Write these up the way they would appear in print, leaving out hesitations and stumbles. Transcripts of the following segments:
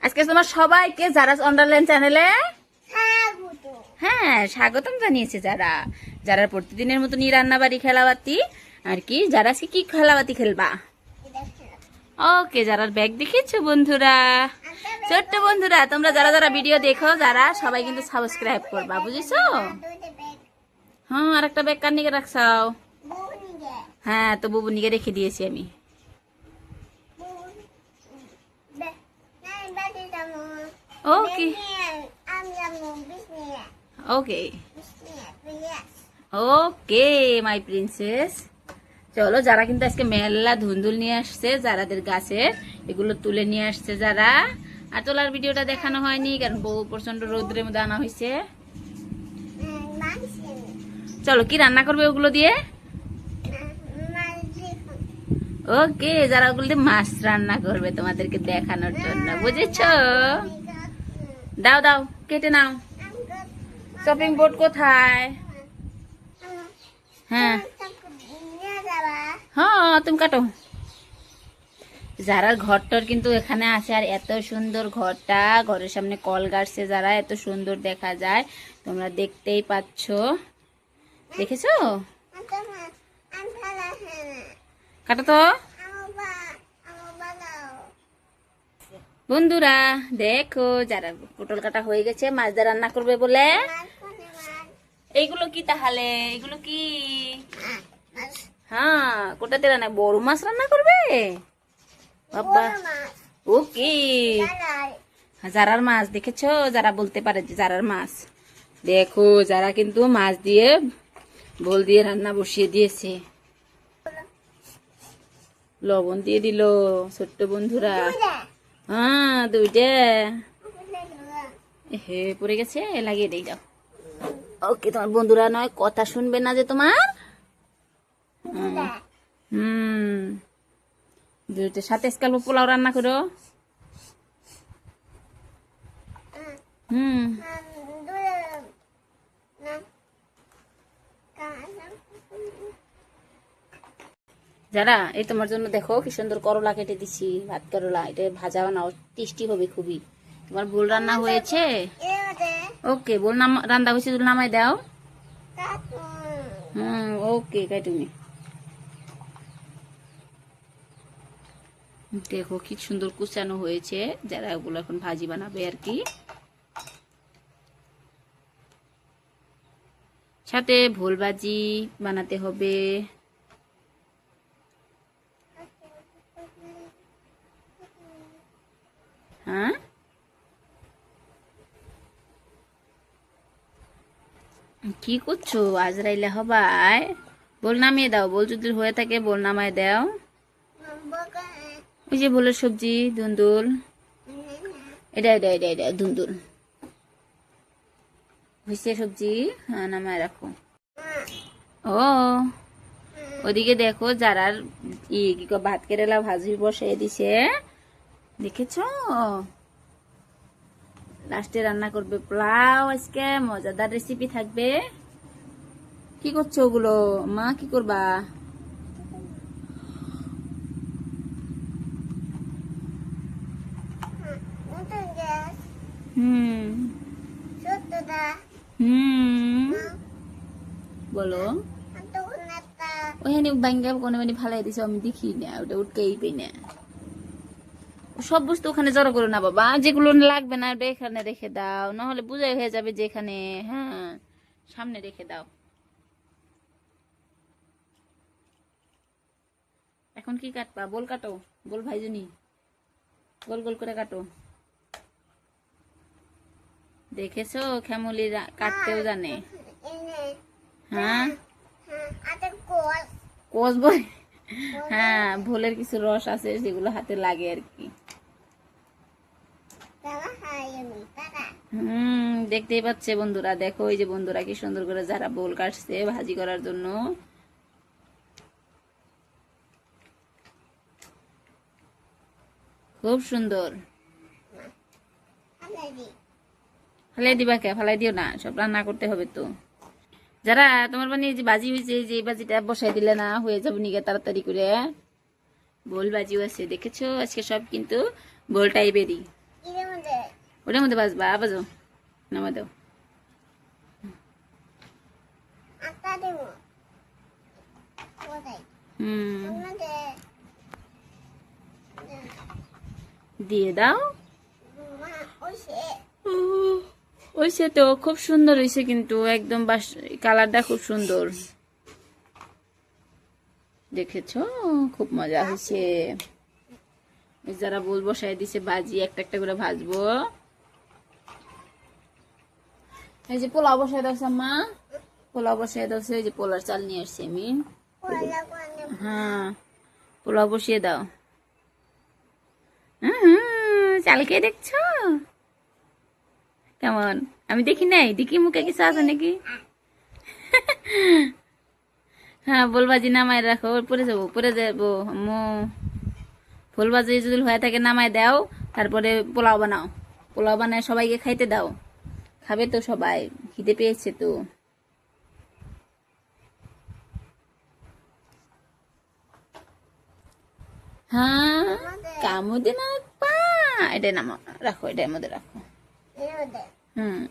আজকে তোমার সবাইকে যারা অন্ডারল্যান্ড চ্যানেলে হ্যাঁ স্বাগতম জানিয়েছে। যারা যারা প্রতিদিনের মতো রান্না বাড়ি খেলাবাতি আর কি, যারা আজকে কি খেলাবাতি খেলবা? ওকে, যারা ব্যাগ দেখেছো বন্ধুরা, ছোট্ট বন্ধুরা, তোমরা যারা যারা ভিডিও দেখো যারা সবাই কিন্তু সাবস্ক্রাইব করবা, বুঝেছো? হ্যাঁ, আর একটা ব্যাগ কার নিকে রাখছাও? হ্যাঁ, তো বুবু নিকে রেখে দিয়েছি আমি। ওকে ওকে ওকে মাই প্রিন্সেস। চলো, যারা কিন্তু আজকে মেলা ধুন্দুল নিয়ে আসছে যারাদের গাছে, এগুলো তুলে নিয়ে আসছে যারা। আর তোলার ভিডিওটা দেখানো হয়নি কারণ বহু প্রচন্ড রৌদ্রের মধ্যে আনা হয়েছে। চলো, কি রান্না করবে ওগুলো দিয়ে? ওকে, যারা ওগুলো দিয়ে মাছ রান্না করবে তোমাদেরকে দেখানোর জন্য, বুঝেছো? দাও দাও, কেটে নাও। চপিং বোর্ড কোথায়? হ্যাঁ হ্যাঁ, তুমি কাটো। যারা ঘরটার কিন্তু এখানে আছে, আর এত সুন্দর ঘরটা, ঘরের সামনে কল গাড়ছে যারা, এত সুন্দর দেখা যায়, তোমরা দেখতেই পাচ্ছ। দেখেছো? কাটো তো বন্ধুরা, দেখো যারা পটল কাটা হয়ে গেছে, মাছ দিয়ে রান্না করবে বলে। এইগুলো কি তাহলে? এগুলো কি? হ্যাঁ, কোটাতে রান্না, বড় মাছ রান্না করবে বাবা। ওকে, যারার মাছ দেখেছো? যারা বলতে পারে যে যারার মাছ। দেখো, যারা কিন্তু মাছ দিয়ে বোল দিয়ে রান্না বসিয়ে দিয়েছে, লবণ দিয়ে দিল ছোট্ট বন্ধুরা। হ্যাঁ, দুইটা হে পড়ে গেছে, লাগিয়ে দিয়ে দাও। ওকে, তোমার বন্ধুরা নয় কথা শুনবে না যে তোমার। দুইটা সাথে স্কাল পোলাও রান্না করো। যারা, এই তোমার জন্য দেখো কি সুন্দর করলা কেটে দিছি, ভাত করলা। এটা ভাজা বানাও, টেস্টি হবে খুবই। তোমার ভুল রান্না হয়েছে। ওকে, বল নাম রান্না হয়েছে, নামাই দাও। ওকে, কাটুনি। দেখো কি সুন্দর কুচানো হয়েছে। যারা ওগুলো এখন ভাজি বানাবে আর কি, সাথে ভোল ভাজি বানাতে হবে। হ্যাঁ, কি করছো? আজরাইলে হবাই। বল নামিয়ে দাও, বল যদি হয়ে থাকে বল নামায় দাও। ওই যে বলের সবজি ধুন্দুল, এটা এটা এটা এটা ধুন্দুল হয়েছে সবজি। হ্যাঁ, নামায় রাখো। ও, ওদিকে দেখো যারা কি ভাত কেরেলা ভাজি বসিয়ে দিছে, দেখেছ? লাস্টে রান্না করবে পোলাও। আজকে মজাদার রেসিপি থাকবে। কি করছো ওগুলো? মা কি করবা? বলো, ওখানে ব্যাঙ্গা কোনো মানে ফালাই দিছো, আমি দেখি না, ওটা উঠকেই পাই না। সব বস্তু ওখানে জড়ো করো না বাবা, যেগুলো লাগবে না ওটা এখানে রেখে দাও, নাহলে বুঝাই হয়ে যাবে যেখানে। হ্যাঁ, সামনে রেখে দাও। এখন কি কাটবা? বল কাটো, বল ভাইজনি, গোল গোল করে কাটো। দেখেছো, খেমুলি কাটতেও জানে। হ্যাঁ, কোষ বই। হ্যাঁ, ভোলের কিছু রস আছে যেগুলো হাতে লাগে আর কি। দেখতেই পাচ্ছে বন্ধুরা, দেখো এই যে বন্ধুরা কি সুন্দর করে যারা বোল কাটছে ভাজি করার জন্য। খুব সুন্দর। ফালাই দিবা কে? ফালাই দিও না, সব রান্না করতে হবে তো। যারা তোমার মানে যে বাজি হয়েছে, যে বাজিটা বসাই দিলে না হয়ে যাবে নিগে তাড়াতাড়ি করে। বোল বাজিও আছে দেখেছো, আজকে সব কিন্তু বোল টাইপেরই। ওটার মধ্যে বাজবা, বাজো, নামা দাও। দিয়ে দাও। ওইসে তো খুব সুন্দর হয়েছে কিন্তু একদম কালারটা খুব সুন্দর দেখেছো, খুব মজা হয়েছে। যারা বল বসাই দিছে ভাজি একটা একটা করে ভাজবো। এই যে পোলাও বসাই দাও মা, পোলাও বসাই দাও। এই যে পোলার চাল নিয়ে আসছি আমি। হ্যাঁ পোলাও বসিয়ে দাও। চাল কে দেখছো কেমন? আমি দেখি নাই, দেখি মুখে কিছু আছে নাকি? হ্যাঁ বলবাজি নামাই রাখো, পরে যাবো পরে যাবো। ফুলবাজি যদি হয়ে থাকে নামাই দাও, তারপরে পোলাও বানাও। পোলাও বানায় সবাইকে খাইতে দাও, খাবে তো সবাই, খিদে পেয়েছে তো। হ্যাঁ কামুদে না পা, এটা নামা রাখো, এটার মধ্যে রাখো। হুম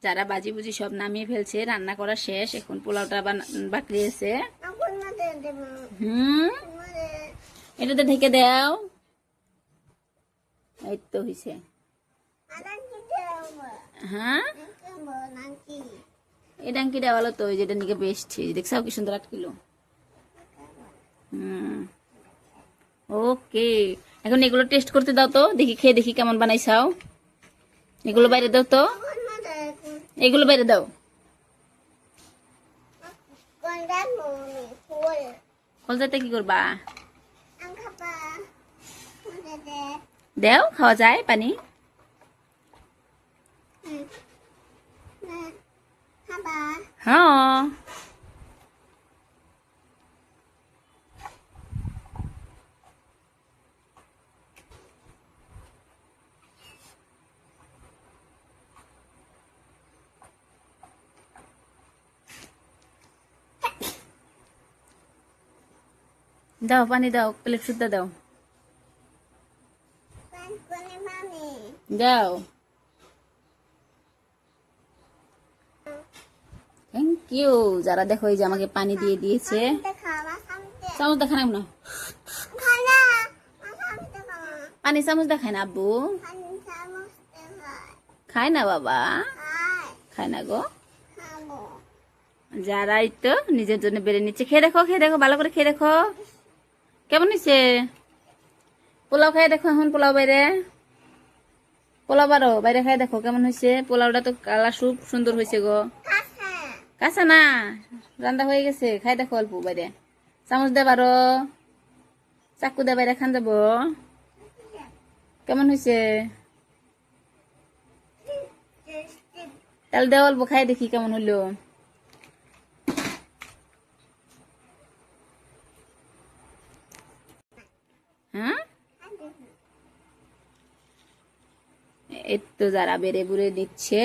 যারা বাজি বুজি সব নামিয়ে ফেলছে, রান্না করা শেষ, এখন পোলাওটা বাকি আছে। এটাতে ঢেকে দাও। এই তো হয়েছে। হ্যাঁ এই ডাঙ্কিটা ভালো তো, যেটা নিকে বেশছি দেখছো কি সুন্দর আটকিলো। ওকে এখন এগুলো টেস্ট করতে দাও তো, দেখি খেয়ে দেখি কেমন বানাইছাও। এগুলো বাইরে দাও তো, এগুলো বাইরে দাও। কলজাতে কি করবা? দেও খাওয়া যায় পানি। হ্যাঁ দাও পানি দাও, প্লেট শুদ্ধ দাও, দাও। Thank you. যারা দেখো এই যে আমাকে পানি দিয়ে দিয়েছে। চামচ দেখান না, পানি চামচ দেখায় না আব্বু, খায় না বাবা, খায় না গো। যারাই তো নিজের জন্য বেড়ে নিচ্ছে। খেয়ে দেখো, খেয়ে দেখো, ভালো করে খেয়ে দেখো কেমন হয়েছে। পোলাও খাই দেখো, এখন পোলাও বাইরে, পোলাও বারো বাইরে খাই দেখো কেমন হয়েছে। পোলাওটা তো কালার খুব সুন্দর হয়েছে গো। কাঁচা না, রান্না হয়ে গেছে, খাই দেখো অল্প বাইরে। চামচ দে বারো, চাকু দে বাইরে খান যাবো। কেমন হয়েছে? তাহলে দে অল্প খাই দেখি কেমন হইলো। হ্যাঁ এই তো যারা বেড়ে বুড়ে দিচ্ছে।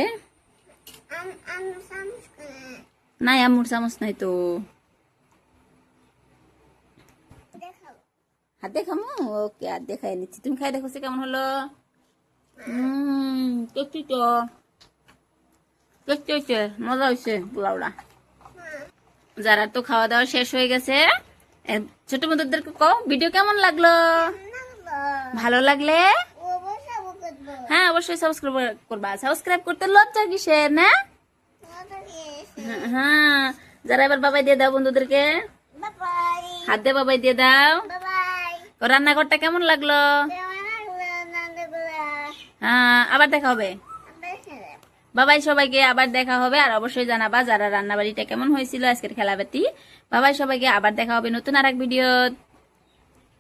নাই আম্মুর চামচ নাই তো, হাত দেখামো। ওকে হাত দেখাই নিচ্ছি, তুমি খাই দেখো কেমন হলো। টেস্টি তো, টেস্টি হয়েছে, মজা হয়েছে পোলাওটা। যারা তো খাওয়া দাওয়া শেষ হয়ে গেছে, ছোট বন্ধুদেরকে কও ভিডিও কেমন লাগলো। ভালো লাগলে হ্যাঁ অবশ্যই সাবস্ক্রাইব করবা। সাবস্ক্রাইব করতে লজ্জা কিসের না? হ্যাঁ যারা এবার বাবাই দিয়ে দাও বন্ধুদেরকে, হাত দিয়ে বাবাই দিয়ে দাও। রান্নাঘরটা কেমন লাগলো? হ্যাঁ আবার দেখা হবে। বাবাই সবাইকে আবার দেখা হবে। আর অবশ্যই জানাবা যারা রান্না বাড়িটা কেমন হয়েছিল আজকের খেলাবাতি। বাবাই সবাইকে আবার দেখা হবে নতুন আর এক ভিডিও।